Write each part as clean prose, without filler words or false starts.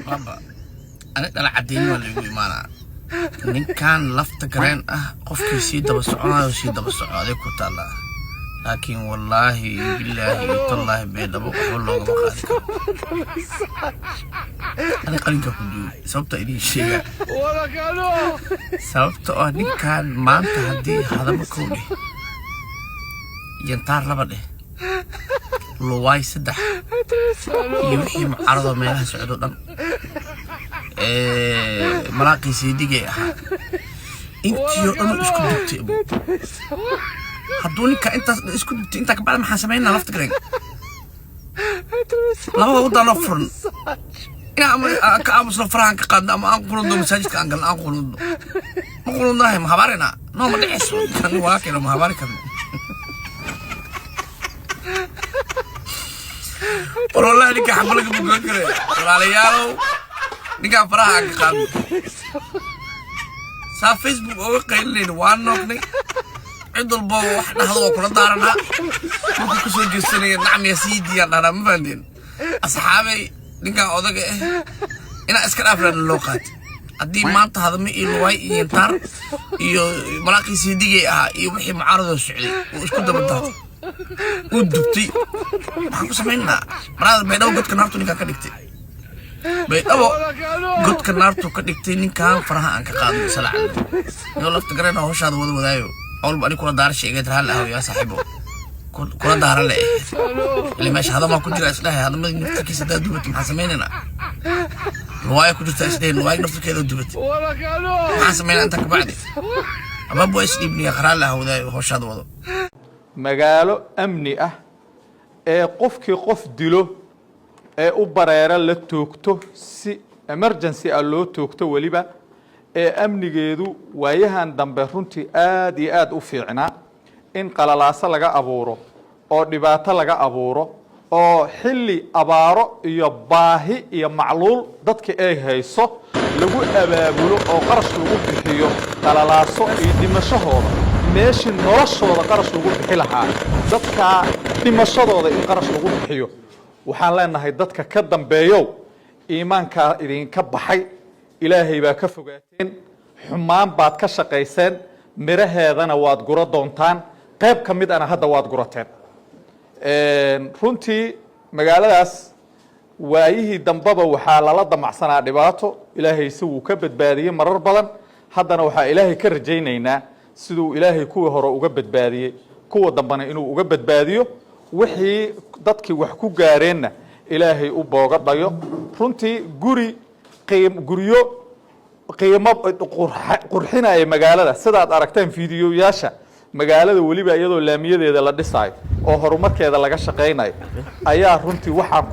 بابا أنا عدين ولا يقول مانا إن كان لفت قرين قفك يسيد بسعودة ويسيد بسعودة عليك وتعالى لكن والله بالله تالله بيد أبوك والله ما قادك أنا قرينك كل سبت إلي شيء سبت إن كان ما أنت هدي هذا مكوني ينتار لبده لواي سدح يوحي معرضة ميلها سعودو دم ملاقي سيدي انت يوم اسكو دبتي ابو هدوني انت اسكو دبتي انت كبعد ما حسمينا لفت قرين لا وضع نفرن انا كامس نفران كقاد اما انقلون دو مساجد كانقل انقلون دو نقولون داهي مهبارنا نو ما دعيسو كان واكيلو مهباري كان والله نيكا حفلك بقرقري والعليالو نيكا فراحة قاد سا فيسبوك اوغا قيلين وان نوقني عدو البو واحنا هذا وكلا دارنا ممكن كسو جيستني نعم يا سيدي انا مفاندين اصحابي نيكا اوضاق انا اسكر افران اللوقات هدي مانتا هذا مي الواي ينتار ملاقي سيدي iyo wixii mucaarado socday oo isku daba daatay u dubtay waxaan ku sameynaa marada baydhabo godka naartu ninka ka dhigtay baydhabo godka naartu ka dhigtay ninkan faraha aan ka qaadno salaacan iyo lafta gareen hawshaada wada wadaayo awal bani kula daar sheegay hal ah ya saaxiibo kula daar le اللي ماشي هذا ما كنت جالس له هذا ما نفتكر سداد دبت ما سمينا رواية كنت تأسدين رواية نفس كذا دبت ما سمينا أنت كبعدي أما بويس ابني أقرأ له وذا هوش هذا وضو مقالو أمني قفك قف دلو أبريرا لتوكتو سي emergency اللو توكتو وليبا أمني جيدو ويهان دمبرونتي آد وفيعنا إن قلالاسا لغا أبورو oo dhibaato laga abuuro oo xilli abaaro iyo baahi iyo macluul dadka ay hayso lagu abaabulo oo qarash lagu bixiyo qalalaaso iyo dhimashadooda meeshii noloshooda qarash lagu bixi lahaa dadka dhimashadooda in qarash lagu bixiyo waxaan leenahay dadka ka dambeeyo iimaanka idinka baxay ilaahay baa ka fogaateen xumaan baad ka shaqayseen miraheedana waad gura doontaan qayb ka mid ana hadda waad gurateen runtii magaaladaas waayihii dambaba waxaa lala damacsanaa dhibaato ilaahay si uu ka badbaadiyey marar badan haddana waxaa ilaahay ka rajaynaynaa siduu ilaahay kuwii hore uga badbaadiyey kuwa dambana inuu uga badbaadiyo wixii dadkii wax ku gaareenna ilaahay u booga dhayo runtii guryo qiimo qurxinaya magaalada sidaad aragteen fiidiyoyaasha magaalada waliba iyadoo laamiyadeeda la dhisay oo horumarkeeda laga shaqeynayo ayaa runtii waxaan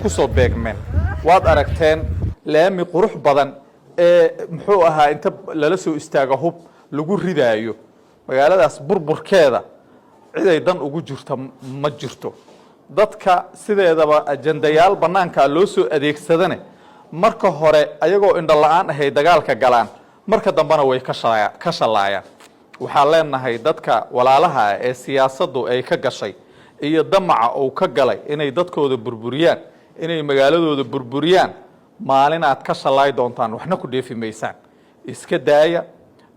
ku soo beegmeen waad aragteen laami qurux badan muxuu ahaa inta lala soo istaago hub lagu ridaayo magaaladaas burburkeeda cid ay dan ugu jirto ma jirto dadka sideedaba ajandayaal banaanka loo soo adeegsadane marka hore ayagoo indho la'aan ahay dagaalka galaan marka dambana way ka shalaayaan waxaan leenahay dadka walaalaha ee siyaasaddu ay ka gashay iyo damaca uu ka galay inay dadkooda burburiyaan inay magaaladooda burburiyaan maalin aad ka shalaay doontaan waxna ku dheefi maysaan iska daaya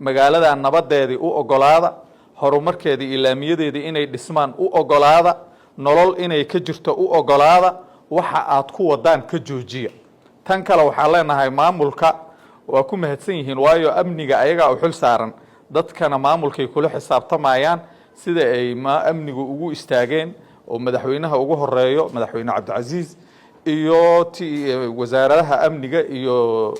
magaalada nabadeedii u ogolaada horumarkeedii ilaamiyadeedii inay dhismaan u ogolaada nolol inay ka jirto u ogolaada waxa aad ku wadaan ka joojiya tan kale waxaan leenahay maamulka waa ku mahadsan yihiin waayo amniga ayaga u xil saaran dadkana maamulkay kula xisaabtamayaan sida ay amnigu ugu istaageen oo madaxweynaha ugu horeeyo madaxweyne Cabdicasiis iyo wasaaradaha amniga iyo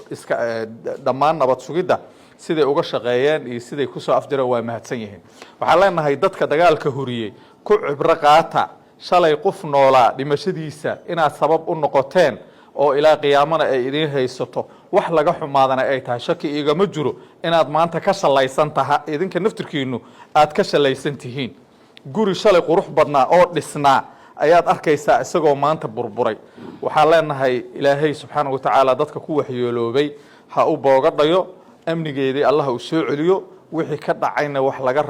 dhammaan nabad sugidda siday uga shaqeeyeen iyo siday ku soo afjareen waa mahadsan yihiin waxaan leenahay dadka dagaalka huriyay ku cibro qaata shalay qof noolaa dhimashadiisa inaad sabab u noqoteen oo ilaa qiyaamana ay idin haysato wax laga xumaadana ay tahay shaki igama jiro inaad maanta ka shalaysan tahay idinka naftirkiinu aad ka shalaysan tihiin guri shalay qurux badnaa oo dhisnaa ayaad arkaysaa isagoo maanta burburay waxaan leenahay ilaahay subxaanahu wa tacaala dadka ku waxyeeloobay ha u booga dhayo amnigeedii allah u soo celiyo wixii ka dhacayna wax laga